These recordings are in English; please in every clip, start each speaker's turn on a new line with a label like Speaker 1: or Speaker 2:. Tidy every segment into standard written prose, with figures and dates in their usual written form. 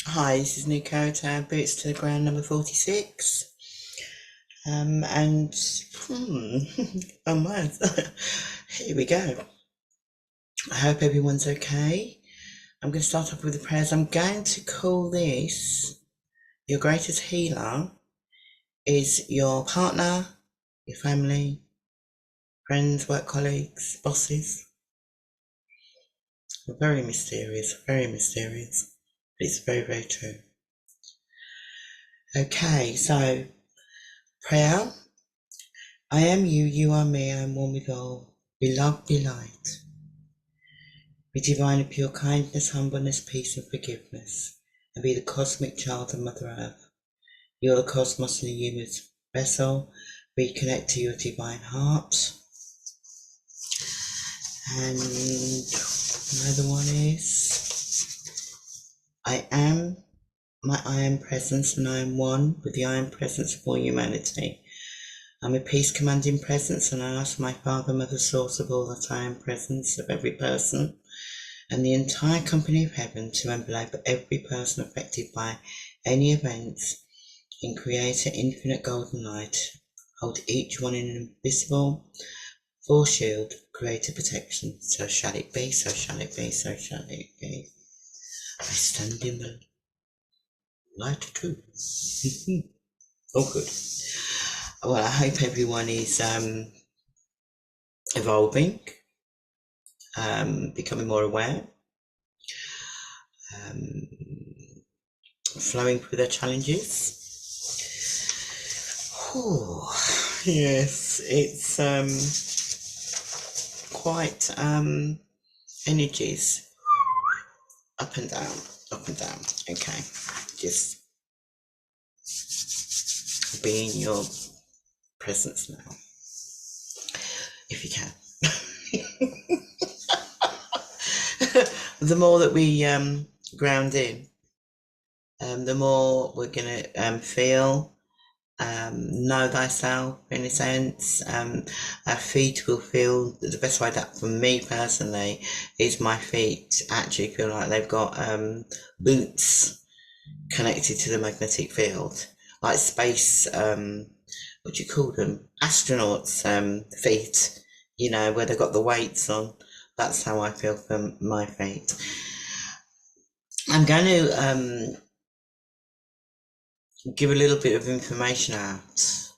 Speaker 1: Hi, this is New Character, Boots to the Ground number 46. And, oh my, here we go. I hope everyone's okay. I'm going to start off with the prayers. I'm going to call this your greatest healer is your partner, your family, friends, work colleagues, bosses. Very mysterious, very mysterious. But it's very, very true. Okay, so prayer. I am you, you are me, I am one with all. Be love, be light. Be divine and pure kindness, humbleness, peace and forgiveness. And be the cosmic child of Mother Earth. You're the cosmos in the universe vessel. Reconnect to your divine heart. And another one is I am I am presence and I am one with the I am presence of all humanity. I'm a peace commanding presence and I ask my Father, Mother, Source of all that I am presence of every person and the entire company of heaven to envelop every person affected by any events in Creator infinite golden light. Hold each one in an invisible force shield, Creator protection. So shall it be, so shall it be, so shall it be. I stand in the light of truth. Oh, good. Well, I hope everyone is evolving, becoming more aware, um, flowing through their challenges. Oh, yes, it's quite energies up and down, up and down. Okay, just be in your presence now, if you can. The more that we ground in, the more we're gonna feel. Know thyself in a sense. Our feet will feel the best way that for me personally is my feet actually feel like they've got boots connected to the magnetic field, like space. What do you call them? Astronauts' feet. You know where they've got the weights on. That's how I feel for my feet. I'm going to give a little bit of information out.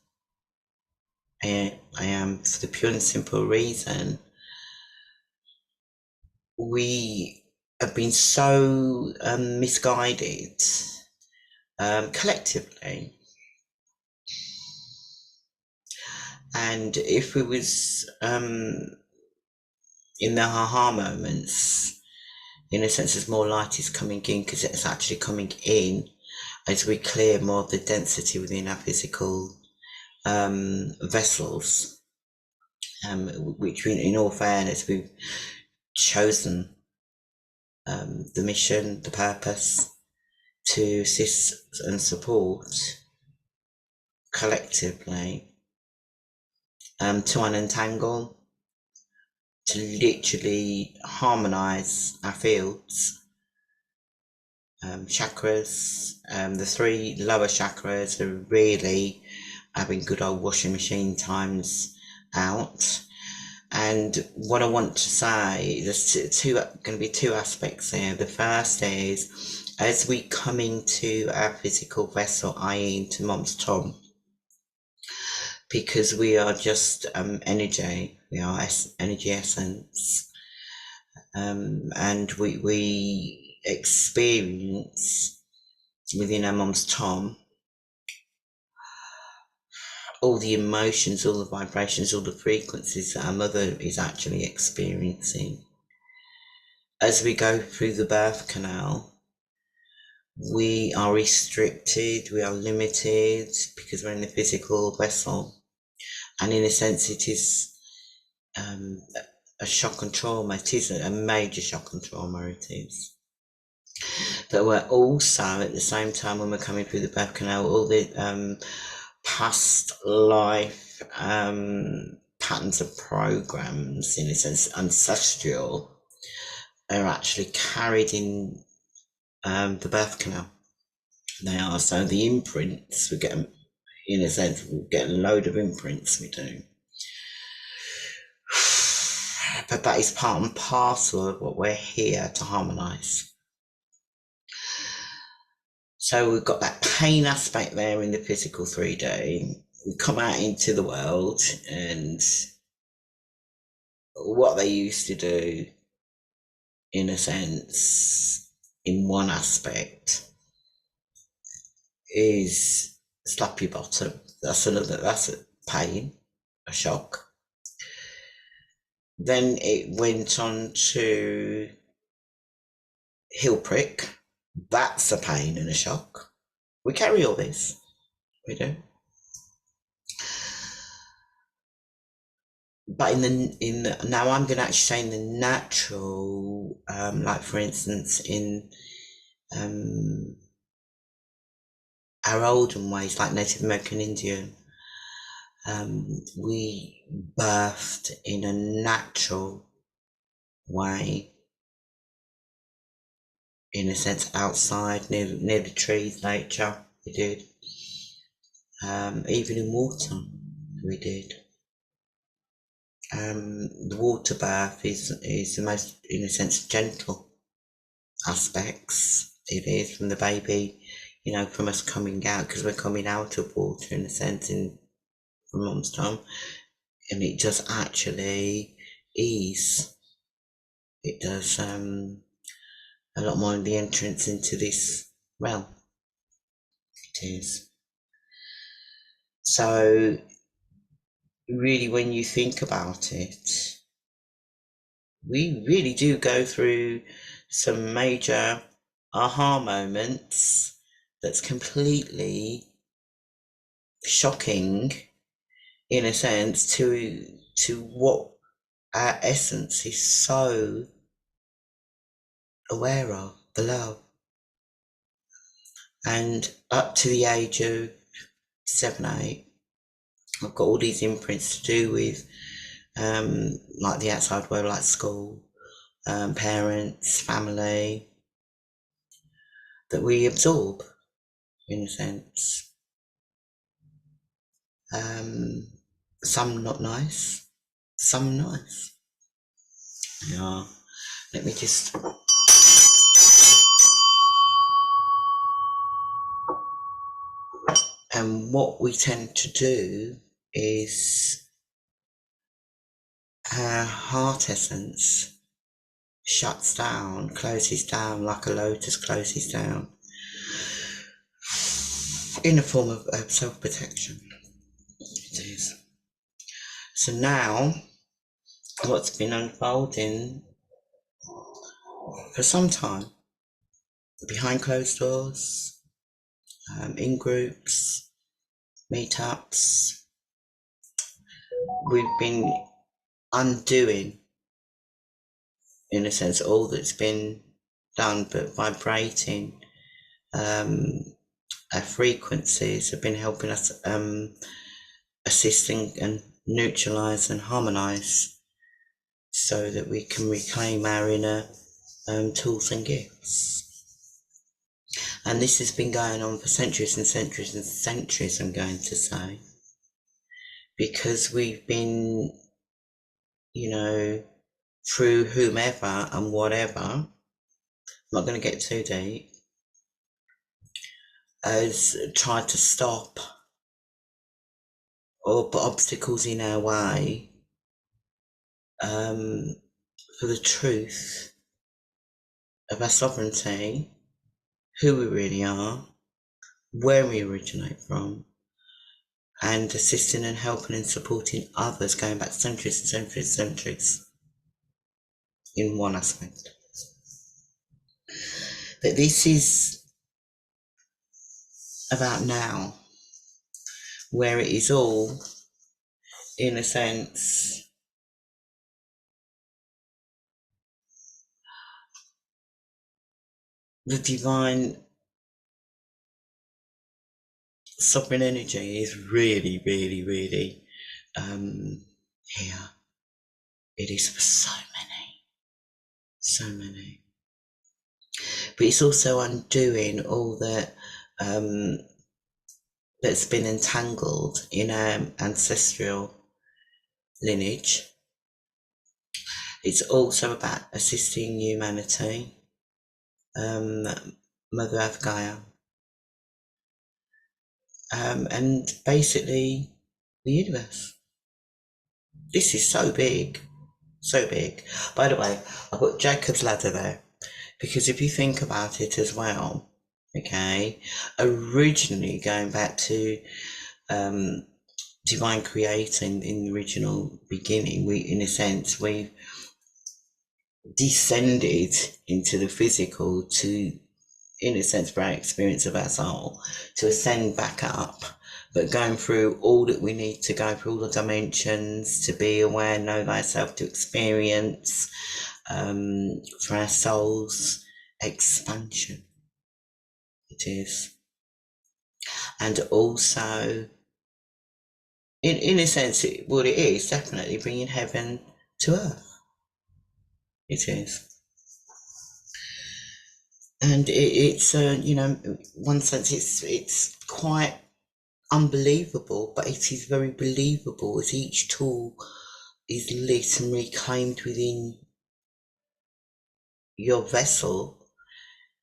Speaker 1: I am for the pure and simple reason we have been so misguided collectively, and if we was in the aha moments, in a sense, as more light is coming in because it's actually coming in as we clear more of the density within our physical vessels, which in all fairness we've chosen the mission, the purpose to assist and support collectively, to unentangle, to literally harmonize our fields, chakras. The three lower chakras are really having good old washing machine times out. And what I want to say, there's going to be two aspects here. The first is as we come into our physical vessel, i.e. into Mom's Tom, because we are just energy, we are energy essence, and we experience within our Mom's Tom all the emotions, all the vibrations, all the frequencies that our mother is actually experiencing. As we go through the birth canal, we are restricted, we are limited because we're in the physical vessel. And in a sense, it is a shock and trauma. It is a major shock and trauma, it is. But we're also, at the same time, when we're coming through the birth canal, all the past life patterns of programs, in a sense, ancestral, are actually carried in the birth canal. They are. So the imprints, we get, in a sense, we get a load of imprints, we do. But that is part and parcel of what we're here to harmonise. So we've got that pain aspect there in the physical 3D. We come out into the world, and what they used to do, in a sense, in one aspect, is slap your bottom. That's a pain, a shock. Then it went on to heel prick. That's a pain and a shock. We carry all this. We do. But in the now I'm going to actually say in the natural, like for instance in our olden ways, like Native American Indian, we birthed in a natural way, in a sense, outside, near the trees, nature. We did. Even in water, we did. The water bath is the most, in a sense, gentle aspects. It is from the baby, from us coming out, because we're coming out of water, in a sense, from mum's time, and it does actually ease. It does a lot more in the entrance into this realm. It is. So really, when you think about it, we really do go through some major aha moments that's completely shocking, in a sense, to what our essence is so aware of, the love. And up to the age of 7, 8, I've got all these imprints to do with like the outside world, like school, parents, family, that we absorb, in a sense. Some not nice, some nice. Yeah, let me just... And what we tend to do is our heart essence shuts down, closes down, like a lotus closes down, in a form of self-protection. It is. So now, what's been unfolding for some time, behind closed doors, in groups, meetups, we've been undoing, in a sense, all that's been done, but vibrating. Our frequencies have been helping us, assisting and neutralize and harmonize, so that we can reclaim our inner tools and gifts. And this has been going on for centuries and centuries and centuries, I'm going to say, because we've been, through whomever and whatever, I'm not going to get too deep, has tried to stop or put obstacles in our way, for the truth of our sovereignty, who we really are, where we originate from, and assisting and helping and supporting others going back centuries and centuries and centuries in one aspect. But this is about now, where it is all, in a sense, the divine sovereign energy is really, really, really here. It is for so many. But it's also undoing all that that's been entangled in our ancestral lineage. It's also about assisting humanity, Mother Earth Gaia, and basically the universe. This is so big, so big. By the way, I put Jacob's ladder there because if you think about it as well, okay, originally going back to divine creator in the original beginning, we, in a sense, we've descended into the physical to, in a sense, for our experience of our soul, to ascend back up, but going through all that we need to go through, all the dimensions, to be aware, know thyself, to experience, for our soul's expansion. It is. And also, in a sense, what it is, definitely bringing heaven to earth. It is. And it's, one sense it's quite unbelievable, but it is very believable as each tool is lit and reclaimed within your vessel,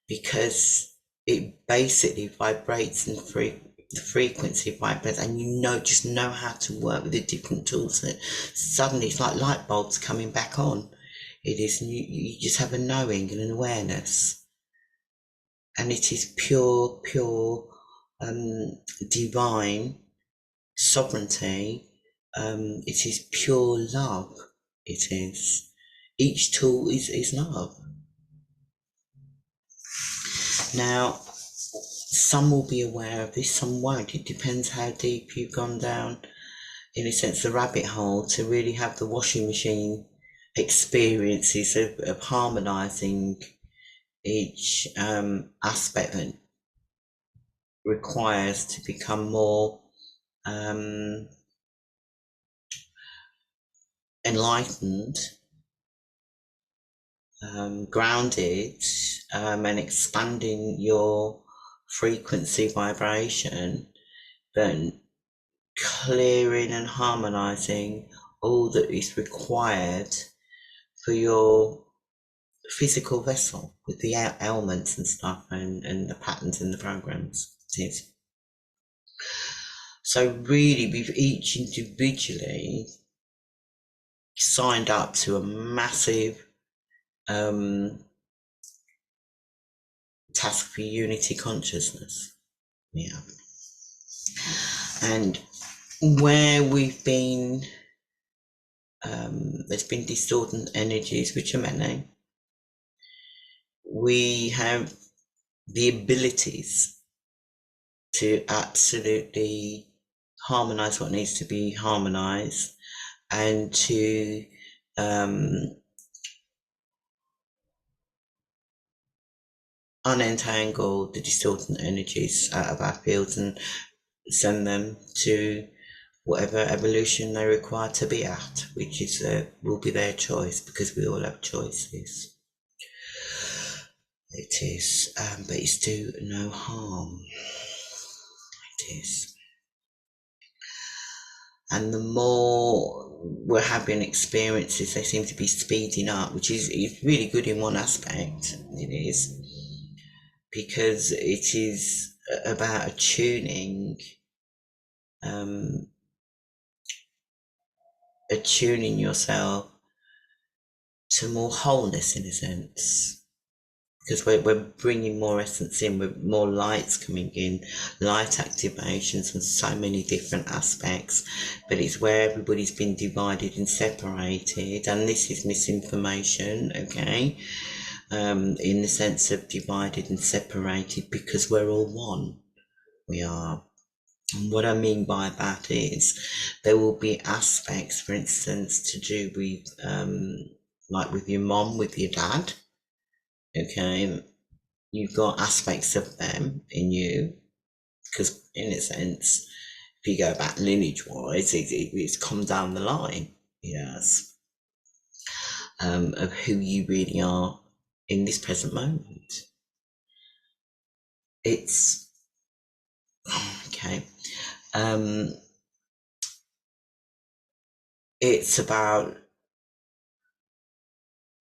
Speaker 1: because it basically vibrates and the frequency vibrates, and just know how to work with the different tools. That suddenly it's like light bulbs coming back on. It is, you just have a knowing and an awareness, and it is pure divine sovereignty. It is pure love. It is. Each tool is love. Now, some will be aware of this, some won't. It depends how deep you've gone down, in a sense, the rabbit hole, to really have the washing machine experiences of harmonizing each aspect that requires to become more enlightened, grounded, and expanding your frequency vibration, then clearing and harmonizing all that is required for your physical vessel with the ailments and stuff, and the patterns and the programs. It is. So really, we've each individually signed up to a massive task for unity consciousness. Yeah. And where we've been, there's been distorted energies, which are many. We have the abilities to absolutely harmonize what needs to be harmonized, and to unentangle the distorted energies out of our fields and send them to whatever evolution they require to be at, which is will be their choice, because we all have choices. It is, but it's do no harm. It is. And the more we're having experiences, they seem to be speeding up, which is really good in one aspect. It is, because it is about attuning yourself to more wholeness, in a sense, because we're bringing more essence in, with more lights coming in, light activations and so many different aspects. But it's where everybody's been divided and separated, and this is misinformation, okay, in the sense of divided and separated, because we're all one. We are. And what I mean by that is, there will be aspects, for instance, to do with like with your mom, with your dad, okay, you've got aspects of them in you, because in a sense, if you go back lineage wise, it's come down the line, yes, of who you really are in this present moment. It's Okay. It's about,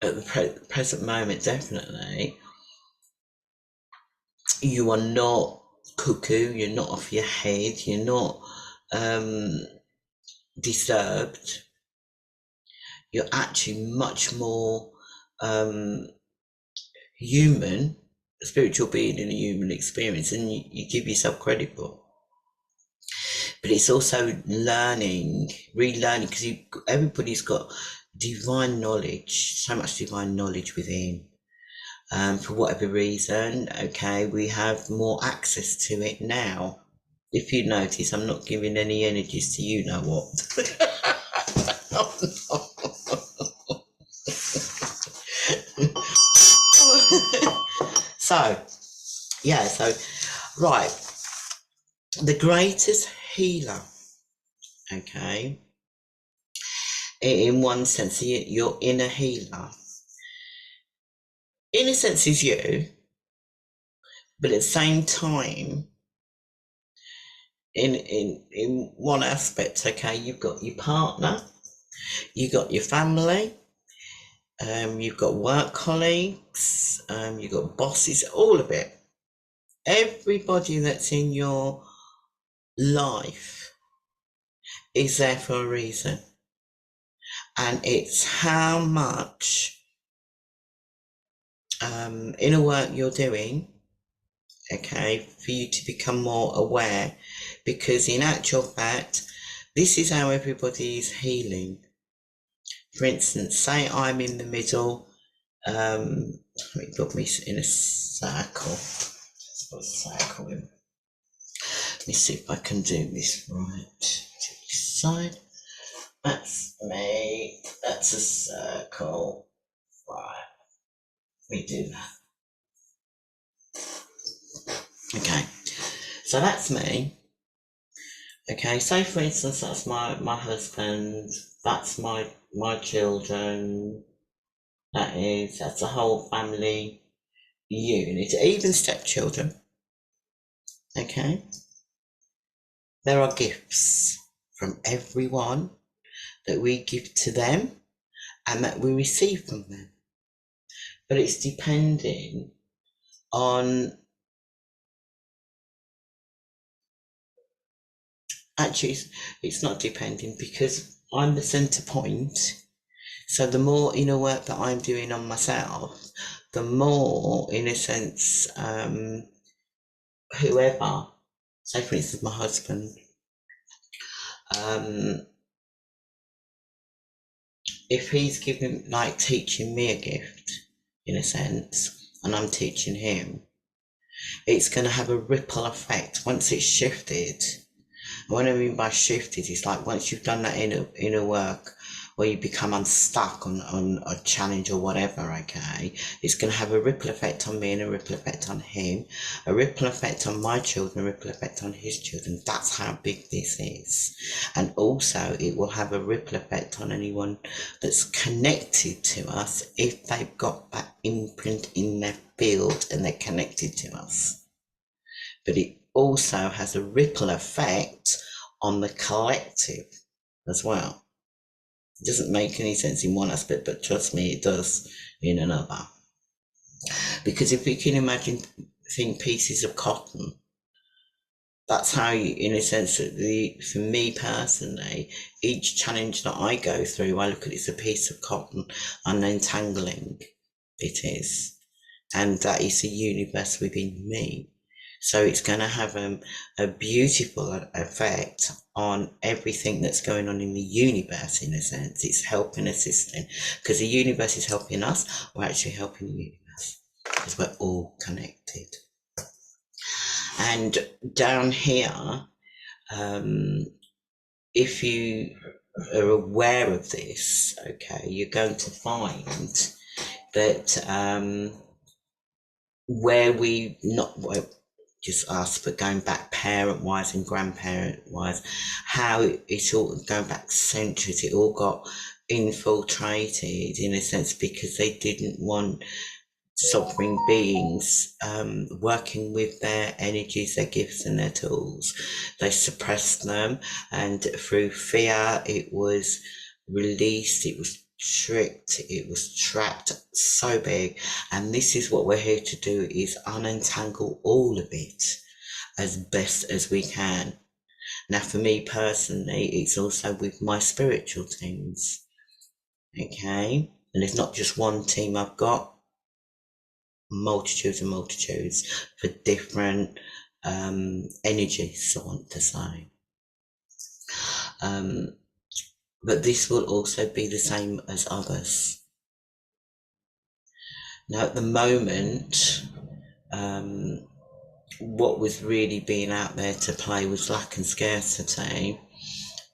Speaker 1: at the present moment, definitely, you are not cuckoo, you're not off your head, you're not disturbed. You're actually much more human, a spiritual being in a human experience, and you give yourself credit for. But it's also learning, relearning, because everybody's got divine knowledge, so much divine knowledge within. For whatever reason, okay, we have more access to it now. If you notice, I'm not giving any energies to you know what. So, yeah, so, right, the greatest healer, okay, in one sense, your inner healer, in a sense, is you, but at the same time, in one aspect, okay, you've got your partner, you've got your family, you've got work colleagues, you've got bosses, all of it. Everybody that's in your life is there for a reason. And it's how much inner work you're doing, okay, for you to become more aware. Because in actual fact, this is how everybody is healing. For instance, say I'm in the middle, let me put me in a circle. Let's put a circle in. Let me see if I can do this right. To this side. That's me. That's a circle. Right. We do that. Okay. So that's me. Okay. So for instance, that's my husband. That's my children. That's a whole family unit. Even stepchildren. Okay. There are gifts from everyone that we give to them and that we receive from them. But it's depending on, actually it's not depending, because I'm the center point. So the more inner work that I'm doing on myself, the more, in a sense, whoever, say for instance my husband, if he's giving, like, teaching me a gift, in a sense, and I'm teaching him, it's going to have a ripple effect once it's shifted. What I mean by shifted is, like, once you've done that inner work, where you become unstuck on a challenge or whatever, okay, it's going to have a ripple effect on me and a ripple effect on him, a ripple effect on my children, a ripple effect on his children. That's how big this is. And also it will have a ripple effect on anyone that's connected to us, if they've got that imprint in their field and they're connected to us. But it also has a ripple effect on the collective as well. It doesn't make any sense in one aspect, but trust me, it does in another. Because if we can imagine, think pieces of cotton, that's how you, in a sense, for me personally, each challenge that I go through, I look at it as a piece of cotton and untangling it is. And that is the universe within me. So it's going to have a beautiful effect on everything that's going on in the universe, in a sense. It's helping, assisting, because the universe is helping us. We're actually helping the universe, because we're all connected. And down here, if you are aware of this, okay, you're going to find that where we not, well, just us, but going back parent wise and grandparent wise, how it's all going back centuries, it all got infiltrated, in a sense, because they didn't want sovereign beings, working with their energies, their gifts and their tools. They suppressed them, and through fear it was released, it was tricked, it was trapped so big. And this is what we're here to do, is unentangle all of it as best as we can. Now for me personally, it's also with my spiritual teams, okay? And it's not just one team I've got, multitudes and multitudes for different energies, I want to say. But this will also be the same as others. Now at the moment, what was really being out there to play was lack and scarcity,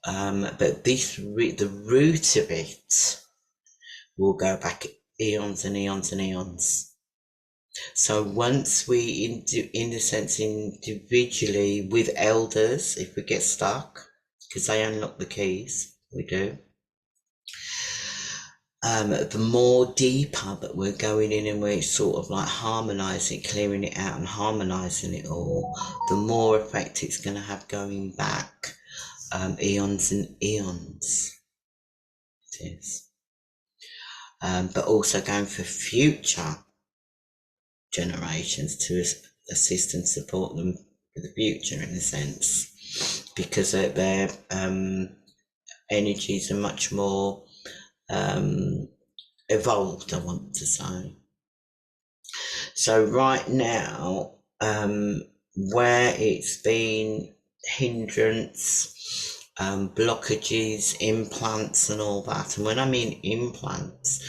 Speaker 1: but the root of it will go back eons and eons and eons. So once we, in a sense, individually with elders, if we get stuck, because they unlock the keys, we do. The more deeper that we're going in and we're sort of like harmonizing, clearing it out and harmonizing it all, the more effect it's going to have going back eons and eons. It is. But also going for future generations to assist and support them for the future, in a sense, because their energies are much more evolved, I want to say. So right now, where it's been hindrance, blockages, implants and all that, and when I mean implants,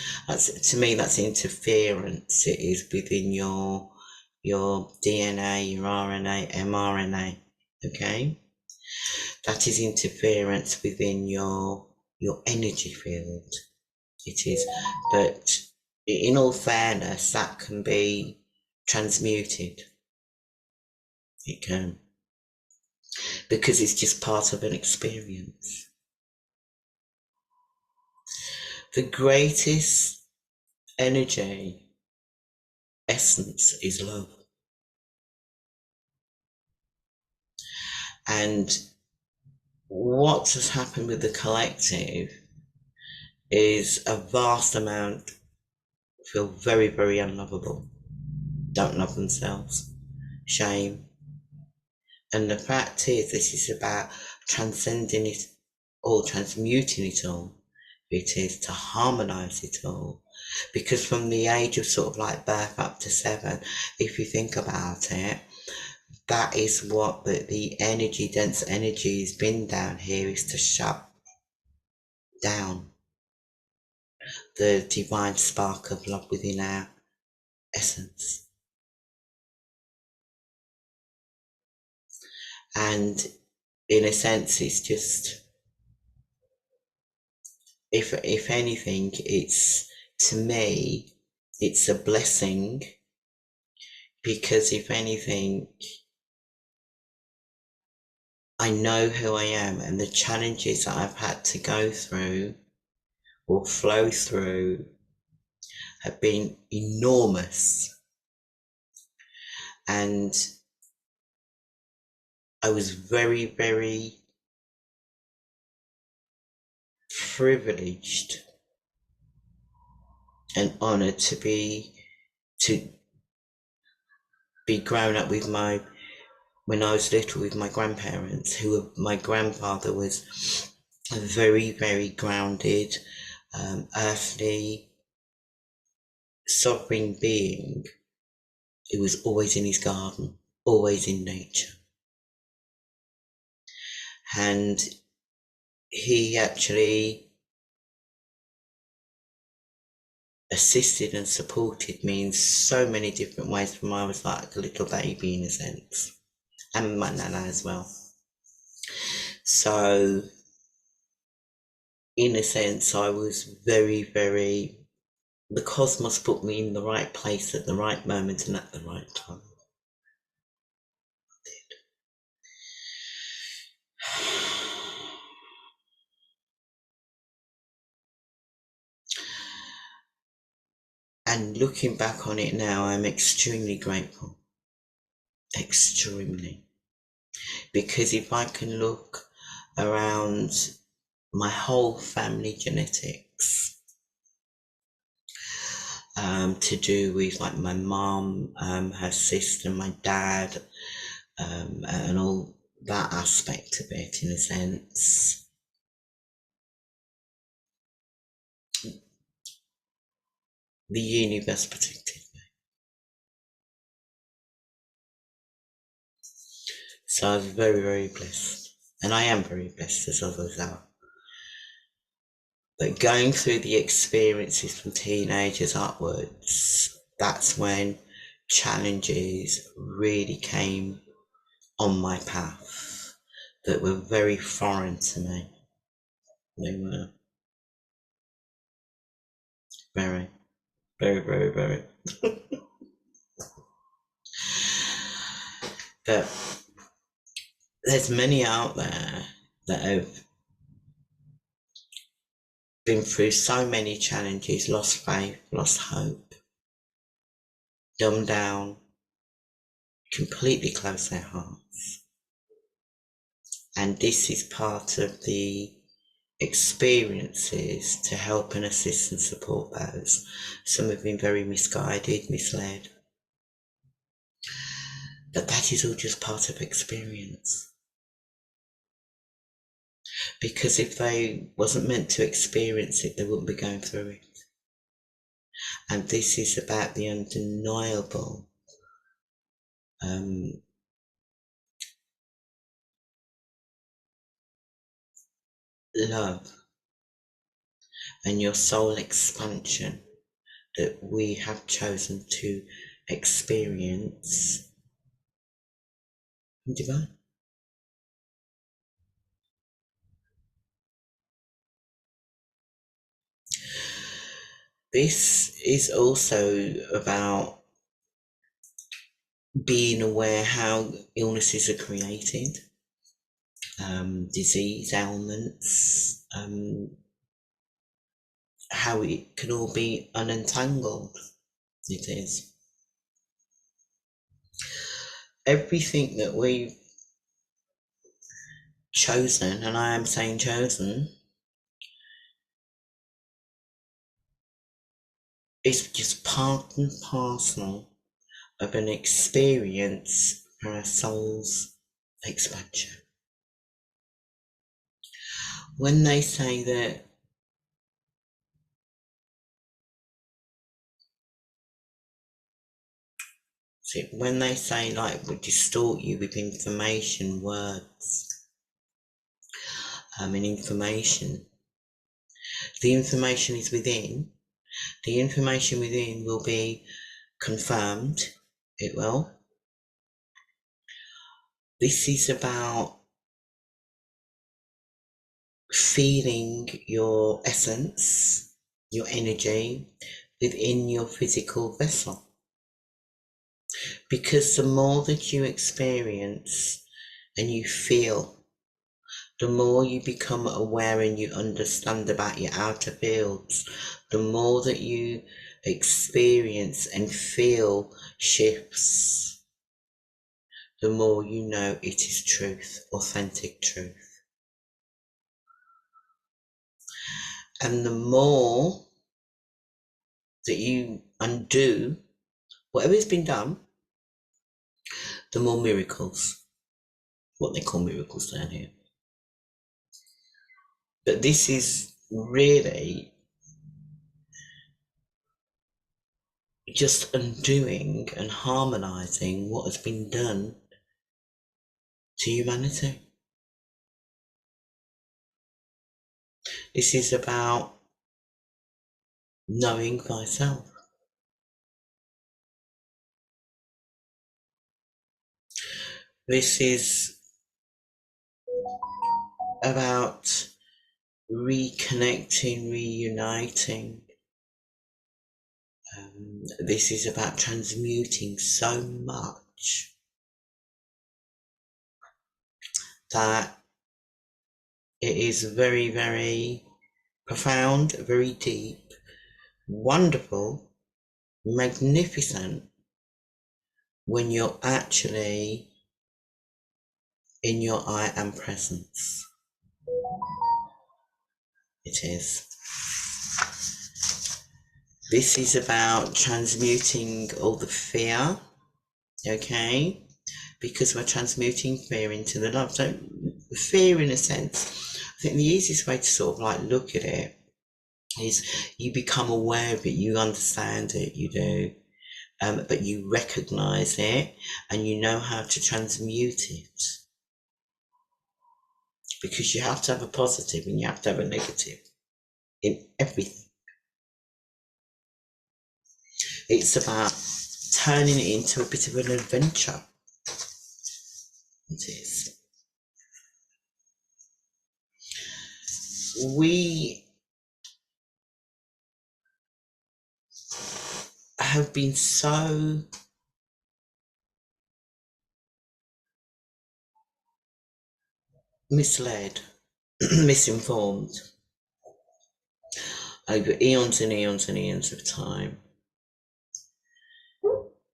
Speaker 1: to me that's interference. It is within your DNA, your RNA, mRNA, okay? That is interference within your energy field. It is, but in all fairness, that can be transmuted. It can, because it's just part of an experience. The greatest energy essence is love. And what has happened with the collective is a vast amount feel very, very unlovable, don't love themselves, shame. And the fact is, this is about transcending it all, transmuting it all. It is to harmonize it all. Because from the age of sort of like birth up to 7, if you think about it, that is what the energy, dense energy has been down here, is to shut down the divine spark of love within our essence. And in a sense, it's just, if anything, it's, to me, it's a blessing, because if anything, I know who I am, and the challenges that I've had to go through or flow through have been enormous. And I was very, very privileged and honoured to be grown up with when I was little, with my grandparents, my grandfather was a very, very grounded, earthly, sovereign being who was always in his garden, always in nature. And he actually assisted and supported me in so many different ways from when I was like a little baby, in a sense, and my nana as well. So in a sense, I was very, very, the cosmos put me in the right place at the right moment and at the right time. And looking back on it now, I'm extremely grateful. Extremely. Because if I can look around my whole family genetics, to do with like my mom, her sister, my dad, and all that aspect of it, in a sense, the universe protected me. So I was very, very blessed. And I am very blessed, as others are. But going through the experiences from teenagers upwards, that's when challenges really came on my path that were very foreign to me. They were very, very, very, very. But there's many out there that have been through so many challenges, lost faith, lost hope, dumbed down, completely closed their hearts. And this is part of the experiences to help and assist and support those. Some have been very misguided, misled. But that is all just part of experience. Because if they wasn't meant to experience it, they wouldn't be going through it. And this is about the undeniable love and your soul expansion that we have chosen to experience divine. This is also about being aware how illnesses are created, disease, ailments, how it can all be unentangled. It is. Everything that we've chosen, and I am saying chosen, is just part and parcel of an experience for our soul's expansion. When they say that when they say like we distort you with information, words, and information, the information is within. The information within will be confirmed. It will. This is about feeling your essence, your energy within your physical vessel. Because the more that you experience and you feel, the more you become aware and you understand about your outer fields, the more that you experience and feel shifts, the more you know it is truth, authentic truth. And the more that you undo whatever has been done, the more miracles, what they call miracles down here. But this is really just undoing and harmonizing what has been done to humanity. This is about knowing thyself. This is about reconnecting, reuniting. This is about transmuting so much that it is very, very profound, very deep, wonderful, magnificent when you're actually in your I am presence. It is. This is about transmuting all the fear, okay? Because we're transmuting fear into the love. So fear, in a sense, I think the easiest way to sort of like look at it is you become aware of it, you understand it, you do, but you recognize it and you know how to transmute it. Because you have to have a positive and you have to have a negative in everything. It's about turning it into a bit of an adventure. It is. We have been so misled, misinformed over eons and eons and eons of time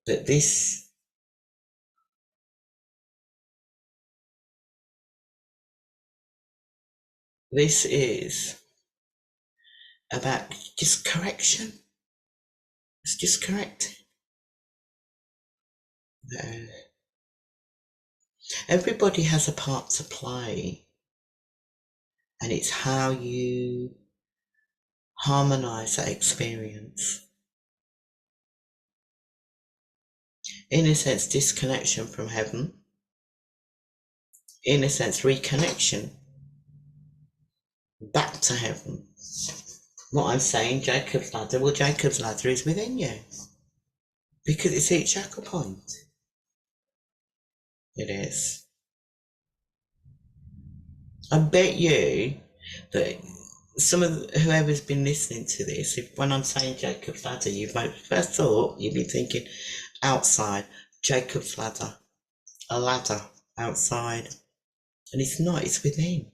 Speaker 1: that this is about just correction. It's just correct. Everybody has a part to play, and it's how you harmonize that experience. In a sense, disconnection from heaven. In a sense, reconnection back to heaven. What I'm saying, Jacob's ladder, well, Jacob's ladder is within you because it's each chakra point. It is. I bet you that some of whoever's been listening to this, if when I'm saying Jacob's ladder, you might first thought you'd be thinking outside, Jacob's ladder, a ladder outside, and it's not. It's within.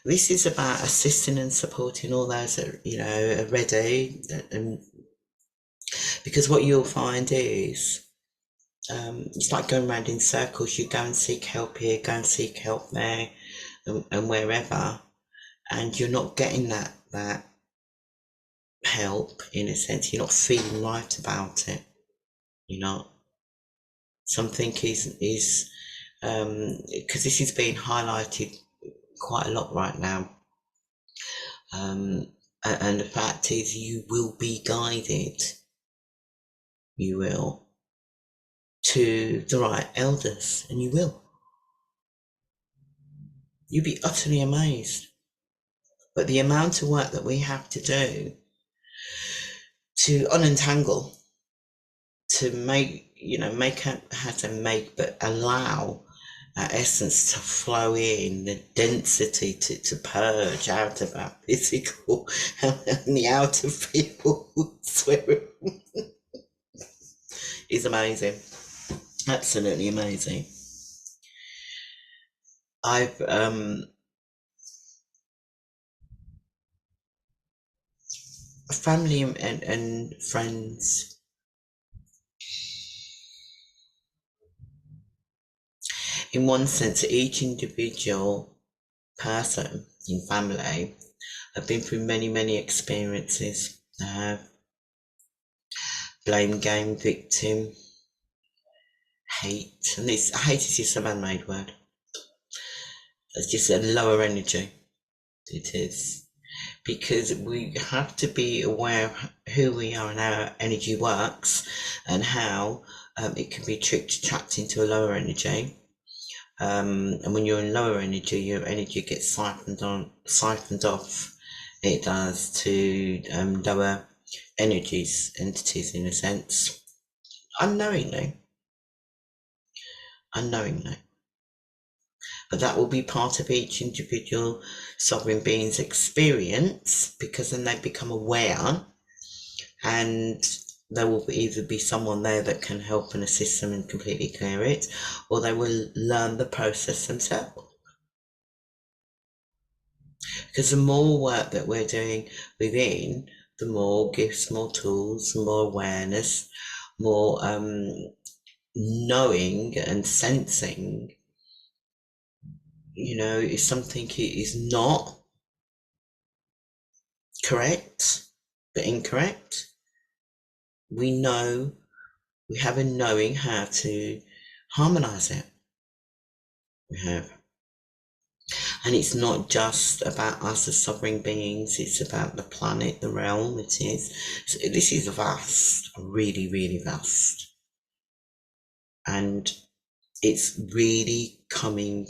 Speaker 1: This is about assisting and supporting all those that are ready, and because what you'll find is it's like going around in circles. You go and seek help here, go and seek help there, and wherever, and you're not getting that help. In a sense, you're not feeling right about it. You're not. Something is because this is being highlighted quite a lot right now. And the fact is, you will be guided. You will to the right elders, and you will. You'll be utterly amazed. But the amount of work that we have to do to unentangle, to but allow our essence to flow in, the density to purge out of our physical and the outer fields is amazing. Absolutely amazing. I've family and friends. In one sense, each individual person in family have been through many, many experiences. They have blame game, victim, hate, and this hate is just a man-made word. It's just a lower energy. It is. Because we have to be aware of who we are and how our energy works and how it can be trapped into a lower energy. And when you're in lower energy, your energy gets siphoned off. It does to lower entities, in a sense, unknowingly. But that will be part of each individual sovereign being's experience, because then they become aware, and there will either be someone there that can help and assist them and completely clear it, or they will learn the process themselves. Because the more work that we're doing within, the more gifts, more tools, more awareness, more knowing and sensing, if something is not correct but incorrect, we know, we have a knowing how to harmonize it. We have. And it's not just about us as sovereign beings, it's about the planet, the realm. It is. So this is vast, really, really vast. And it's really coming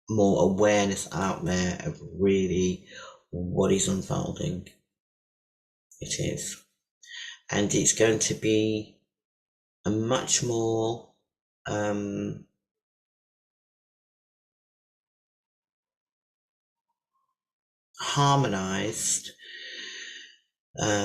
Speaker 1: more awareness out there of really what is unfolding. It is. And it's going to be a much more harmonized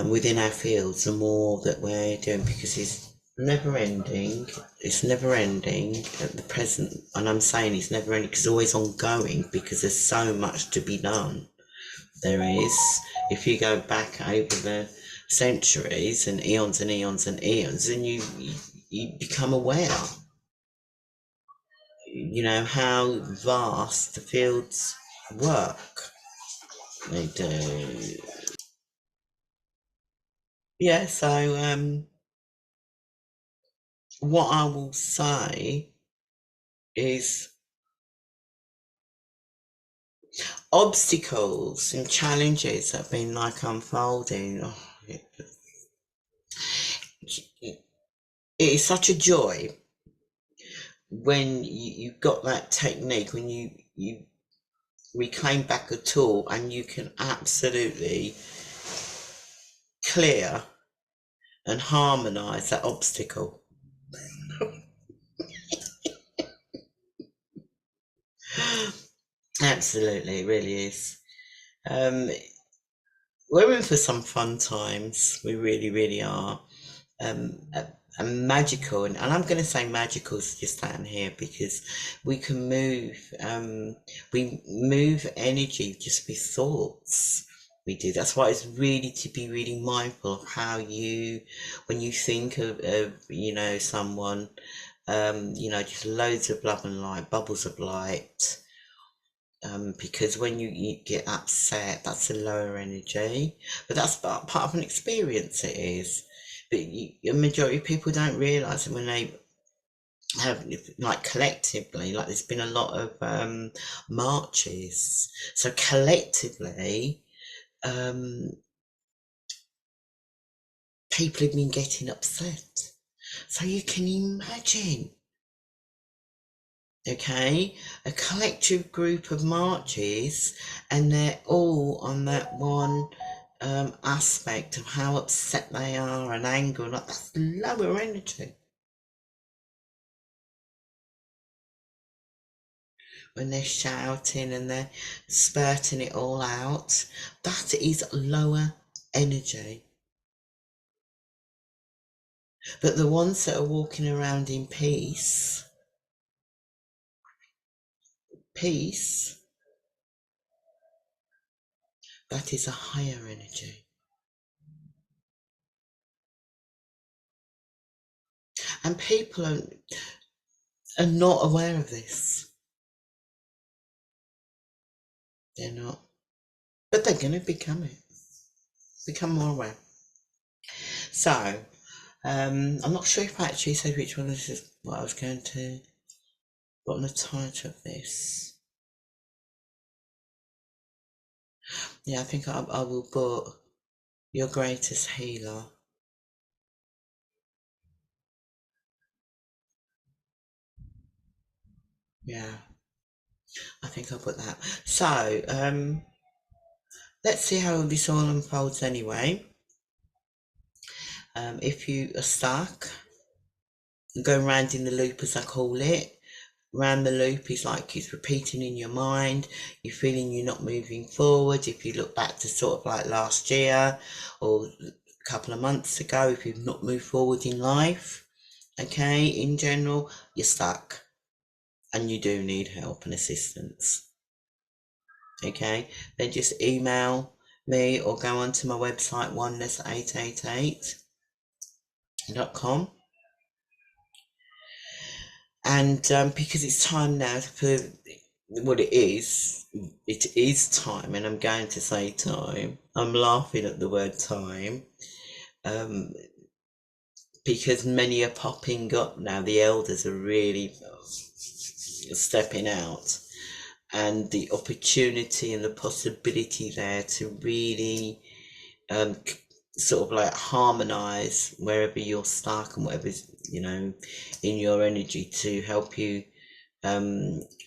Speaker 1: within our fields, the more that we're doing, because it's never ending. It's never ending at the present, and I'm saying it's never ending because it's always ongoing, because there's so much to be done. There is. If you go back over the centuries and eons and eons and eons, and you become aware, how vast the fields work. They do. Yeah. So what I will say is obstacles and challenges that have been like unfolding. Oh, it is such a joy when you've got that technique, when you reclaim back a tool and you can absolutely clear and harmonize that obstacle. Absolutely, it really is. Um, we're in for some fun times. We really, really are. And magical, and I'm going to say magical is just down here, because we can move, we move energy just with thoughts. We do. That's why it's really to be really mindful of how when you think of someone, just loads of love and light, bubbles of light. Because when you get upset, that's a lower energy, but that's part of an experience. It is, but a majority of people don't realise it when they have, like, collectively, like there's been a lot of marches, so collectively, um, people have been getting upset. So you can imagine, okay, a collective group of marches, and they're all on that one aspect of how upset they are and angry, like that's lower energy. When they're shouting and they're spurting it all out, that is lower energy. But the ones that are walking around in peace, that is a higher energy. And people are not aware of this. They're not. But they're going to become more aware. So, I'm not sure if I actually said which one this is, what I was going to put on the title of this. Yeah, I think I will put Your Greatest Healer. Yeah, I think I'll put that. So, let's see how this all unfolds anyway. If you are stuck, going round in the loop, as I call it, round the loop is like it's repeating in your mind, you're feeling you're not moving forward. If you look back to sort of like last year or a couple of months ago, if you've not moved forward in life, okay, in general, you're stuck. and you do need help and assistance, okay, then just email me or go onto my website oneness888.com. And because it's time now for what it is time, and I'm going to say time. I'm laughing at the word time, because many are popping up now. The elders are really stepping out, and the opportunity and the possibility there to really sort of like harmonize wherever you're stuck and whatever's in your energy, to help you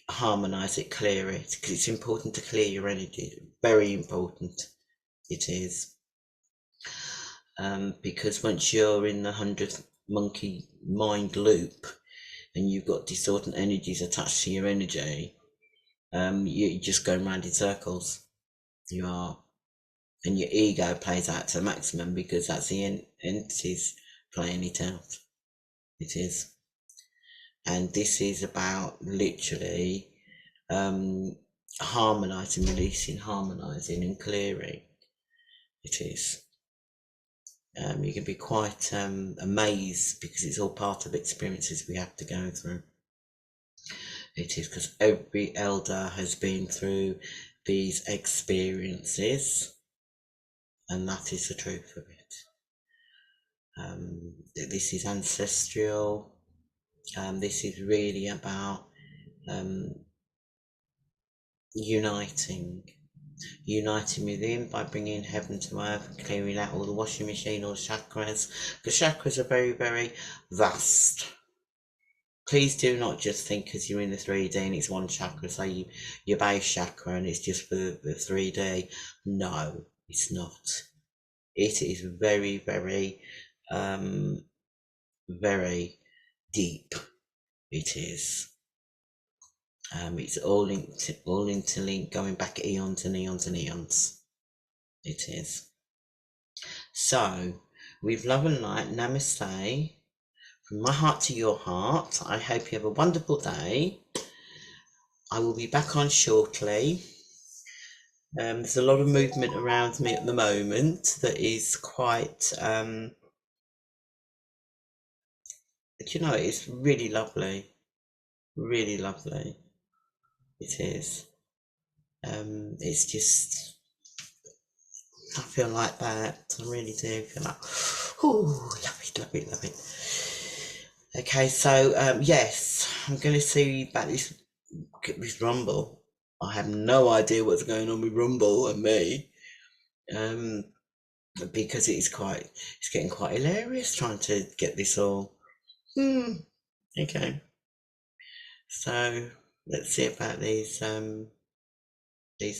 Speaker 1: harmonize it, clear it, because it's important to clear your energy. Very important it is, because once you're in the 100th monkey mind loop and you've got distorted energies attached to your energy, you're just going round in circles. You are, and your ego plays out to the maximum, because that's the entities playing it out. It is. And this is about literally harmonizing, releasing, harmonizing and clearing. It is. You can be quite amazed, because it's all part of experiences we have to go through. It is, because every elder has been through these experiences, and that is the truth of it. This is ancestral. This is really about uniting within by bringing heaven to earth, clearing out all the washing machine, all the chakras, because chakras are very, very vast. Please do not just think because you're in the 3D and it's one chakra, say your base chakra, and it's just for the 3D. No, it's not. It is very, very, very deep. It is. It's all interlinked, going back eons and eons and eons. It is. So, with love and light, namaste. From my heart to your heart, I hope you have a wonderful day. I will be back on shortly. There's a lot of movement around me at the moment that is quite, it's really lovely. Really lovely. It is. It's just, I feel like that. I really do feel like, oh, love it. Okay, so yes, I'm going to see about this Rumble. I have no idea what's going on with Rumble and me, because it's getting quite hilarious trying to get this all. Okay, so let's see about these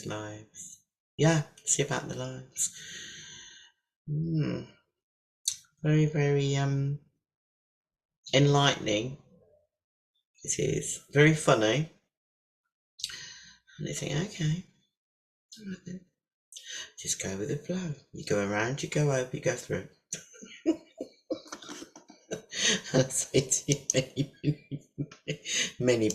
Speaker 1: lives. Yeah, see about the lives. Very, very enlightening. It is very funny. And they think, okay, all right then. Just go with the flow. You go around, you go over, you go through. I'll say to you many